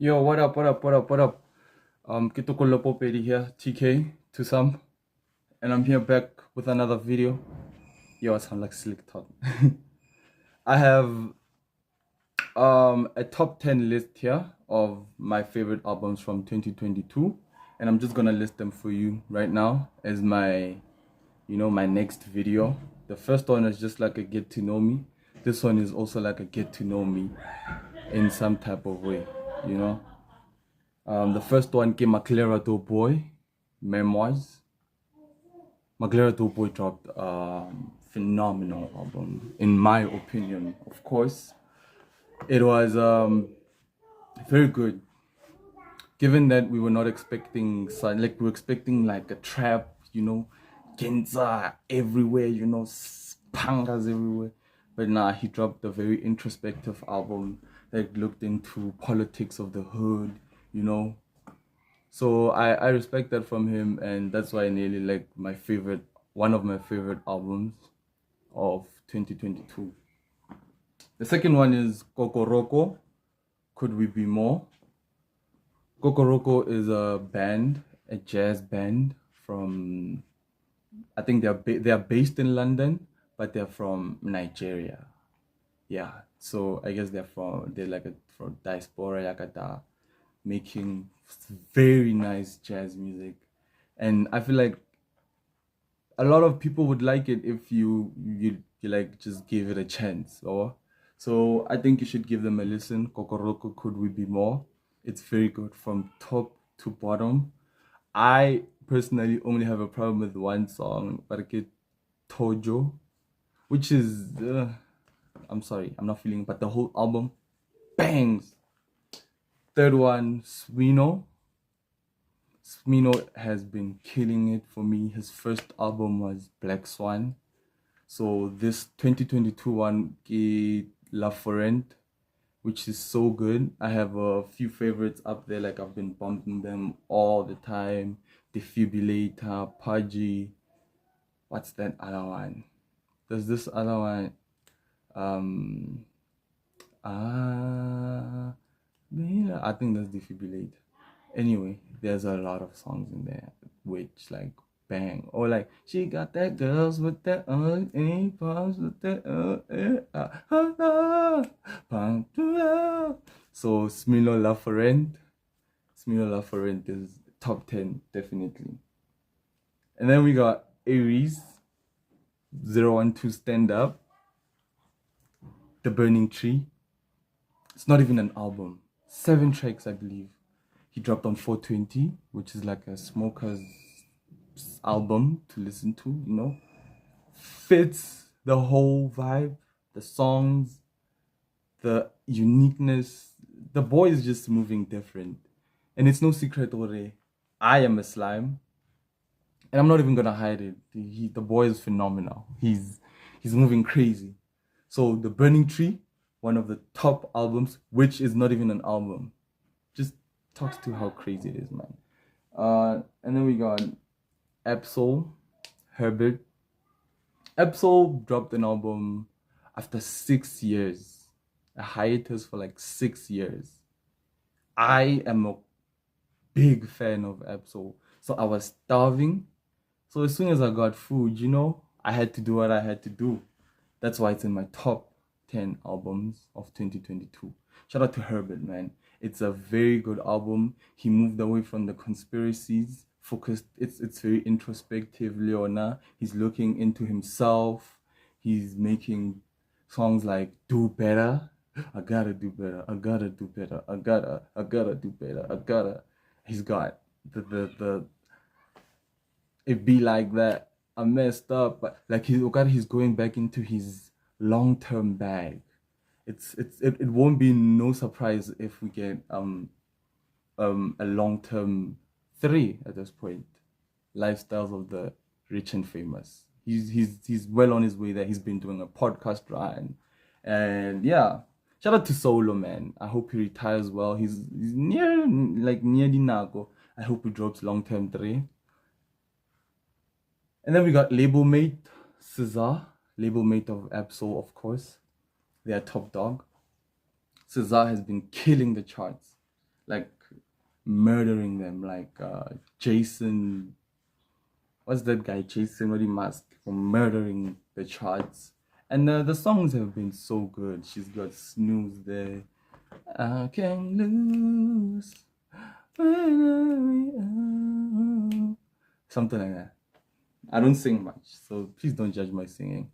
Yo, what up, what up, what up, what up? Kitoko Lopo Pedi here, TK to some, and I'm here back with another video. Yo, I sound like Slick Talk. I have a top 10 list here of my favorite albums from 2022, and I'm just gonna list them for you right now as my next video. The first one is just like a get to know me. This one is also like a get to know me in some type of way, you know. The first one came Maclera Boy, Memoirs. Maclera Boy dropped phenomenal album, in my opinion. Of course, it was very good. Given that we were not expecting, like we were expecting like a trap, Genza everywhere, pangas everywhere. But nah, he dropped a very introspective album that looked into politics of the hood, you know. So I respect that from him, and that's why I nearly like one of my favorite albums of 2022. The second one is Kokoroko, Could We Be More? Kokoroko is a jazz band from, I think they are based in London, but they're from Nigeria. Yeah, so I guess they're like from diaspora Yakata, making very nice jazz music, and I feel like a lot of people would like it if you like just give it a chance. Or so I think you should give them a listen. Kokoroko, Could We Be More? It's very good from top to bottom. I personally only have a problem with one song, Barke Tojo, which is I'm sorry, I'm not feeling it, but the whole album bangs. Third one, Smino has been killing it for me. His first album was Black Swan. So this 2022 one, La Forent, which is so good. I have a few favorites up there, like I've been bumping them all the time. Defibrillator, Pudgy. What's that other one? There's this other one. Ah, I think that's Defibrillator. Anyway, there's a lot of songs in there which like bang, or like she got that girls with that any pumps with that so Smilo Laforent is top 10 definitely. And then we got Aries 012 Stand Up, The Burning Tree. It's not even an album, 7 tracks I believe. He dropped on 420, which is like a smoker's album to listen to, Fits the whole vibe, the songs, the uniqueness. The boy is just moving different. And it's no secret, Ore. I am a slime. And I'm not even gonna hide it. The boy is phenomenal. He's moving crazy. So The Burning Tree, one of the top albums, which is not even an album. Just talks to how crazy it is, man. And then we got Absol, Herbert. Absol dropped an album after 6 years, a hiatus for like 6 years. I am a big fan of Absol, so I was starving. So as soon as I got food, I had to do what I had to do. That's why it's in my top 10 albums of 2022. Shout out to Herbert, man. It's a very good album. He moved away from the conspiracies, focused. It's very introspective, Leona. He's looking into himself. He's making songs like Do Better. I gotta do better. I gotta do better. I gotta do better. I gotta. He's got the it be like that. I messed up, but like he's going back into his long-term bag. It won't be no surprise if we get a long-term 3 at this point. Lifestyles of the rich and famous. He's well on his way there. He's been doing a podcast run, and yeah. Shout out to Solo, man. I hope he retires well. He's near the Nago. I hope he drops long-term 3. And then we got label mate Cesar, label mate of Absol, of course. They are top dog. Cesar has been killing the charts. like murdering them, like Jason. What's that guy? Jason Roddy Musk for murdering the charts. And the songs have been so good. She's got Snooze there. I can lose something like that. I don't sing much, so please don't judge my singing.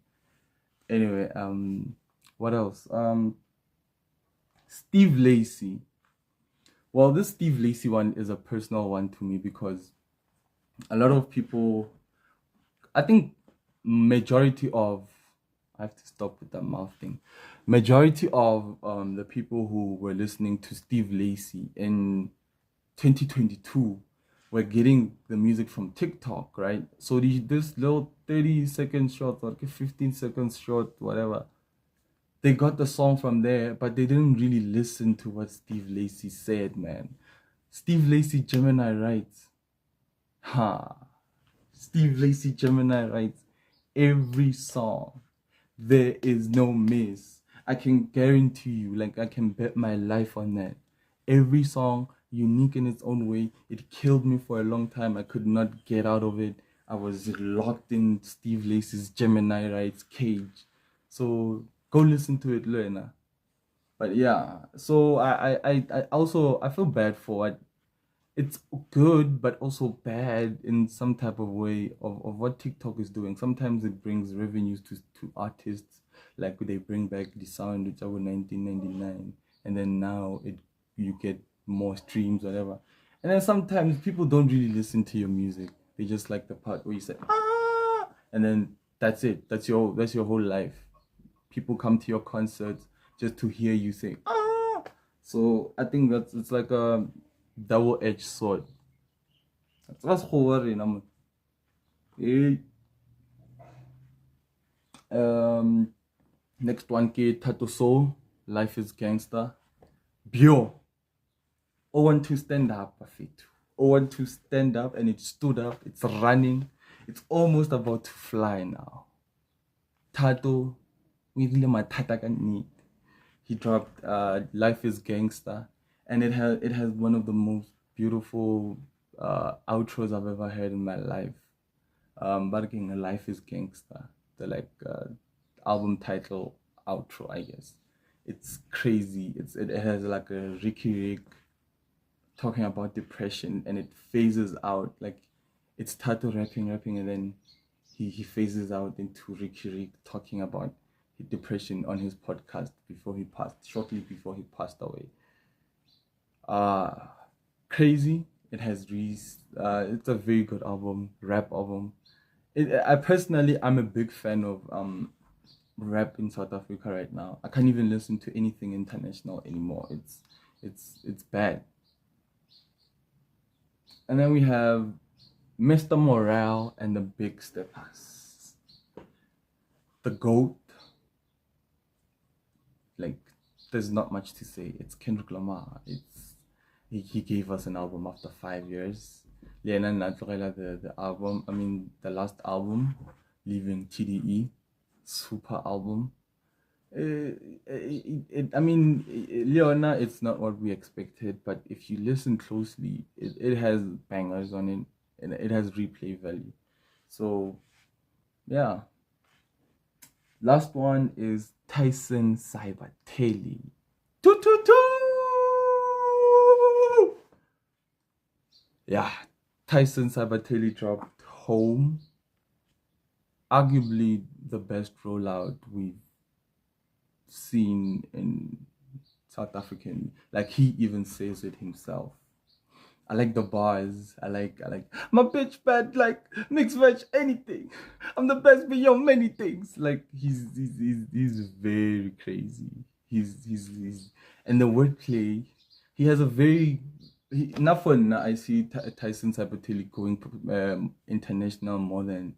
Anyway, what else? Steve Lacy. Well, this Steve Lacy one is a personal one to me because a lot of people, I think majority of, I have to stop with that mouth thing. Majority of the people who were listening to Steve Lacy in 2022 were getting the music from TikTok, right? So this little 30-second short, or 15 seconds short, whatever, they got the song from there, but they didn't really listen to what Steve Lacy said, man. Steve Lacy, Gemini writes. Steve Lacy, Gemini writes every song. There is no miss. I can guarantee you, like I can bet my life on that. Every song, unique in its own way. It killed me for a long time. I could not get out of it. I was locked in Steve Lacy's Gemini writes cage. So go listen to it, Lena. But yeah, so I also I feel bad for it. It's good, but also bad in some type of way of what TikTok is doing. Sometimes it brings revenues to artists, like they bring back the sound which was 1999, and then now you get more streams, whatever. And then sometimes people don't really listen to your music. They just like the part where you say ah, and then that's it. That's your whole life. People come to your concerts just to hear you say ah. So I think it's like a double-edged sword. That's horror. Next one ke Tato Soul, Life is Gangster. Bio. Oh, want to stand up, Afit. Oh, want to stand up, and it stood up. It's running. It's almost about to fly now. Tato, we really my tata can need. He dropped Life is Gangster, and it has one of the most beautiful outros I've ever heard in my life. Barking Life is Gangster, the album title outro, I guess. It's crazy. It has like a Ricky Rick talking about depression, and it phases out. Like it started rapping, and then he phases out into Ricky Rick talking about depression on his podcast shortly before he passed away. Crazy. It has it's a very good album, rap album. I'm a big fan of rap in South Africa right now. I can't even listen to anything international anymore. It's bad. And then we have Mr. Morale and the Big Steppers. The GOAT. Like, there's not much to say. It's Kendrick Lamar. He gave us an album after 5 years. The album, the last album, Leaving TDE, super album. Leona, it's not what we expected, but if you listen closely, it has bangers on it, and it has replay value. So, yeah. Last one is Tyson Cybertelli. Yeah, Tyson Cybertelli dropped Home. Arguably the best rollout we've seen in South African. Like he even says it himself. I like the bars. I like my bitch bad like mixed veg anything. I'm the best beyond many things. Like he's very crazy. He's and the wordplay. He has a very not for now. I see Tyson Cybertelli going international more than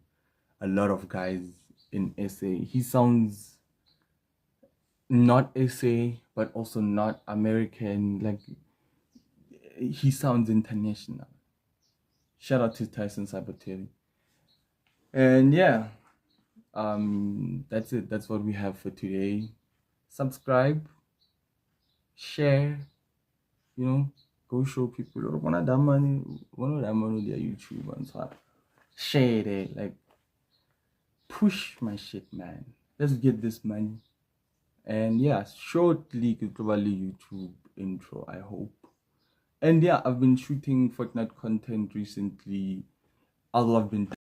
a lot of guys in SA. He sounds not SA, but also not American. Like he sounds international. Shout out to Tyson Cybertelli. And yeah, that's it. That's what we have for today. Subscribe, share, Go show people, or one of that money, their YouTube and so share it, like push my shit, man. Let's get this money. And yeah, shortly probably YouTube intro, I hope. And yeah, I've been shooting Fortnite content recently. I've been